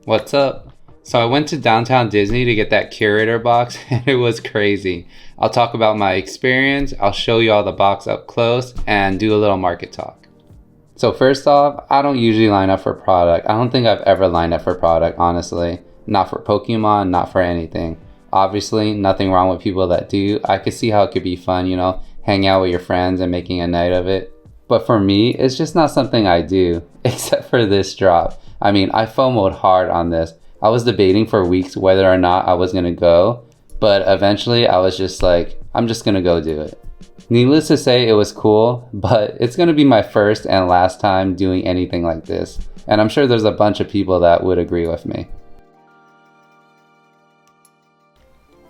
What's up? So I went to downtown Disney to get that Curator box and it was crazy. I'll talk about my experience, I'll show you all the box up close, and do a little market talk. So first off, I don't usually line up for product. I don't think I've ever lined up for product, honestly. Not for Pokemon, not for anything. Obviously, nothing wrong with people that do. I could see how it could be fun, hang out with your friends and making a night of it. But for me, it's just not something I do, except for this drop. I mean, I FOMO'd hard on this. I was debating for weeks whether or not I was going to go, but eventually I was just like, I'm just going to go do it. Needless to say, it was cool, but it's going to be my first and last time doing anything like this. And I'm sure there's a bunch of people that would agree with me.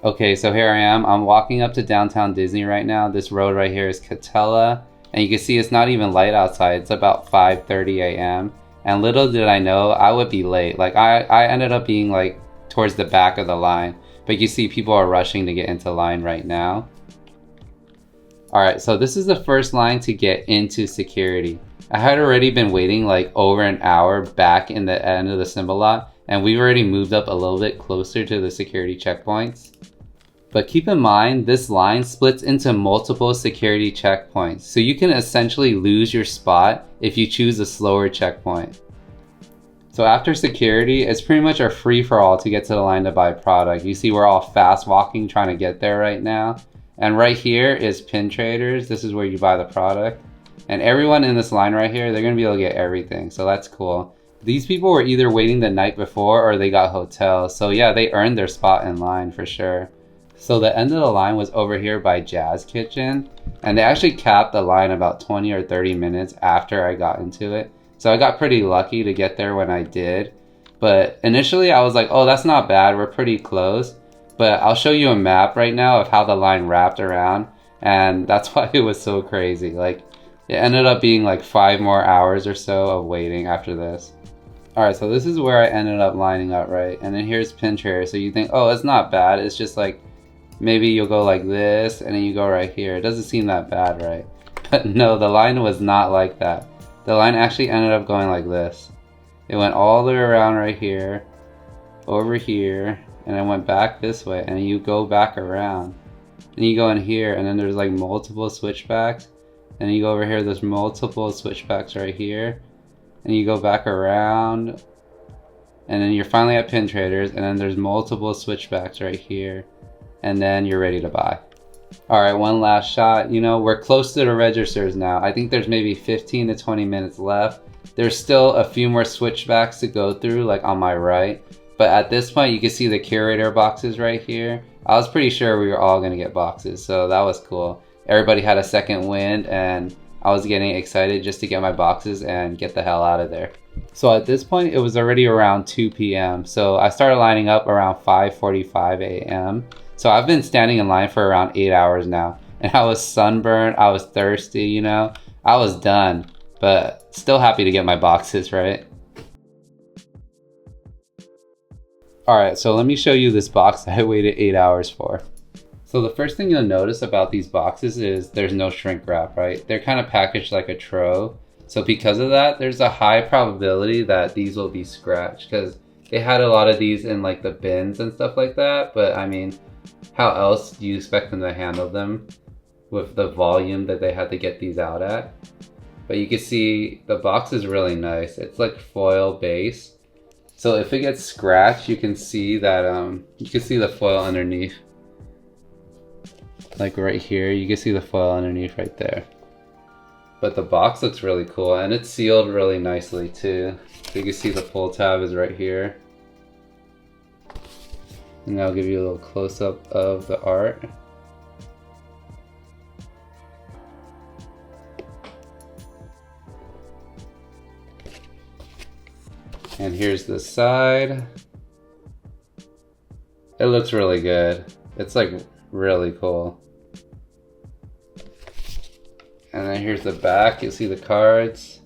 Okay, so here I am. I'm walking up to downtown Disney right now. This road right here is Catella. And you can see it's not even light outside. It's about 5:30 a.m. And little did I know I would be late. Like I ended up being like towards the back of the line. But you see people are rushing to get into line right now. Alright, so this is the first line to get into security. I had already been waiting like over an hour back in the end of the symbol lot. And we've already moved up a little bit closer to the security checkpoints. But keep in mind, this line splits into multiple security checkpoints, so you can essentially lose your spot if you choose a slower checkpoint. So after security, it's pretty much a free-for-all to get to the line to buy product. You see we're all fast walking trying to get there right now. And right here is pin traders. This is where you buy the product. And everyone in this line right here, they're going to be able to get everything, so that's cool. These people were either waiting the night before or they got hotels, so yeah, they earned their spot in line for sure. So the end of the line was over here by Jazz Kitchen, and they actually capped the line about 20 or 30 minutes after I got into it. So I got pretty lucky to get there when I did. But initially I was like, oh, that's not bad, we're pretty close. But I'll show you a map right now of how the line wrapped around, and that's why it was so crazy. Like, it ended up being like 5 more hours or so of waiting after this. Alright, so this is where I ended up lining up, right? And then here's pin trader, so you think, oh, it's not bad, it's just like, maybe you'll go like this, and then you go right here. It doesn't seem that bad, right? But no, the line was not like that. The line actually ended up going like this. It went all the way around right here, over here, and then went back this way, and then you go back around. And you go in here, and then there's like multiple switchbacks. And you go over here, there's multiple switchbacks right here. And you go back around, and then you're finally at pin traders, and then there's multiple switchbacks right here. And then you're ready to buy. Alright, one last shot. We're close to the registers now. I think there's maybe 15 to 20 minutes left. There's still a few more switchbacks to go through, like on my right. But at this point, you can see the Curator boxes right here. I was pretty sure we were all going to get boxes, so that was cool. Everybody had a second wind, and I was getting excited just to get my boxes and get the hell out of there. So at this point, it was already around 2 p.m. So I started lining up around 5:45 a.m. So I've been standing in line for around 8 hours now. And I was sunburned, I was thirsty, I was done. But still happy to get my boxes, right? Alright, so let me show you this box that I waited 8 hours for. So the first thing you'll notice about these boxes is there's no shrink wrap, right? They're kind of packaged like a tro. So because of that, there's a high probability that these will be scratched, because they had a lot of these in like the bins and stuff like that. But I mean, how else do you expect them to handle them with the volume that they had to get these out at? But you can see the box is really nice. It's like foil base. So if it gets scratched, you can see that you can see the foil underneath. Like right here, you can see the foil underneath right there. But the box looks really cool, and it's sealed really nicely too. So you can see the pull tab is right here. And I'll give you a little close-up of the art. And here's the side. It looks really good. It's like really cool. And then here's the back. You'll see the cards.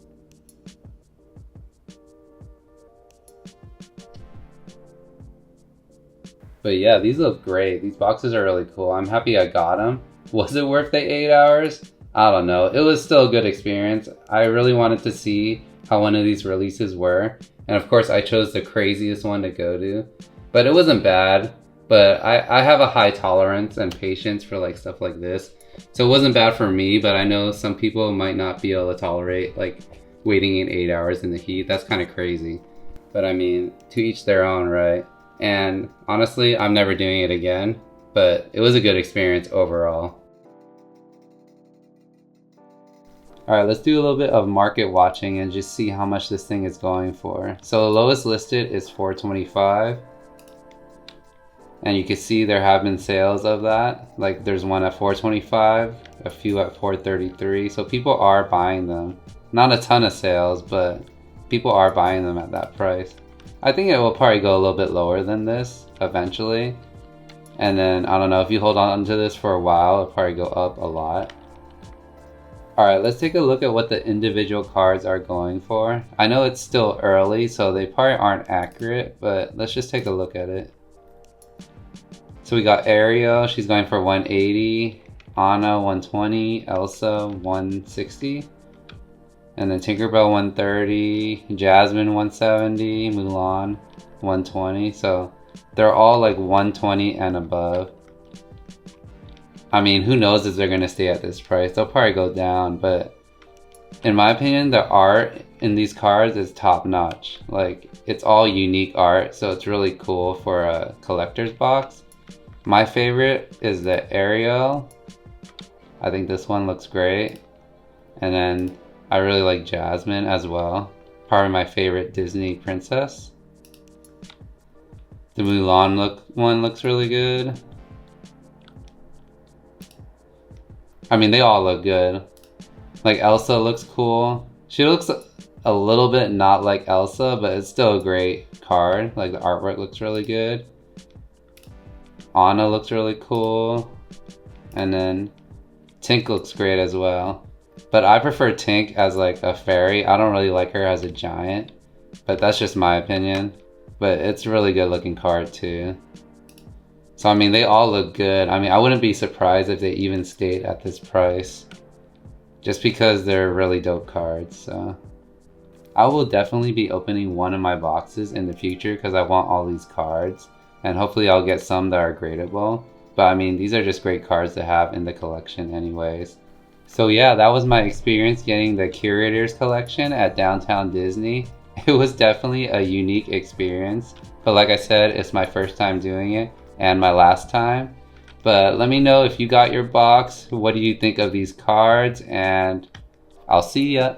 But yeah, these look great. These boxes are really cool. I'm happy I got them. Was it worth the 8 hours? I don't know. It was still a good experience. I really wanted to see how one of these releases were. And of course I chose the craziest one to go to. But it wasn't bad. But I have a high tolerance and patience for like stuff like this. So it wasn't bad for me, but I know some people might not be able to tolerate like waiting in 8 hours in the heat. That's kind of crazy. But I mean, to each their own, right? And honestly, I'm never doing it again. But it was a good experience overall. Alright, let's do a little bit of market watching and just see how much this thing is going for. So the lowest listed is $425. And you can see there have been sales of that. Like there's one at $425, a few at $433. So people are buying them. Not a ton of sales, but people are buying them at that price. I think it will probably go a little bit lower than this eventually. And then, I don't know, if you hold on to this for a while, it'll probably go up a lot. Alright, let's take a look at what the individual cards are going for. I know it's still early, so they probably aren't accurate, but let's just take a look at it. So we got Ariel, she's going for 180, Anna 120, Elsa 160, and then Tinkerbell 130, Jasmine 170, Mulan 120. So they're all like 120 and above. I mean, who knows if they're gonna stay at this price? They'll probably go down, but in my opinion, the art in these cards is top notch. Like, it's all unique art, so it's really cool for a collector's box. My favorite is the Ariel. I think this one looks great. And then I really like Jasmine as well. Probably my favorite Disney princess. The Mulan one looks really good. I mean, they all look good. Like Elsa looks cool. She looks a little bit not like Elsa, but it's still a great card. Like the artwork looks really good. Anna looks really cool. And then Tink looks great as well. But I prefer Tink as like a fairy. I don't really like her as a giant. But that's just my opinion. But it's a really good looking card too. So I mean, they all look good. I mean, I wouldn't be surprised if they even stayed at this price. Just because they're really dope cards, so. I will definitely be opening one of my boxes in the future because I want all these cards. And hopefully I'll get some that are gradable. But I mean, these are just great cards to have in the collection anyways. So yeah, that was my experience getting the Curators collection at Downtown Disney. It was definitely a unique experience. But like I said, it's my first time doing it and my last time. But let me know if you got your box. What do you think of these cards? And I'll see ya.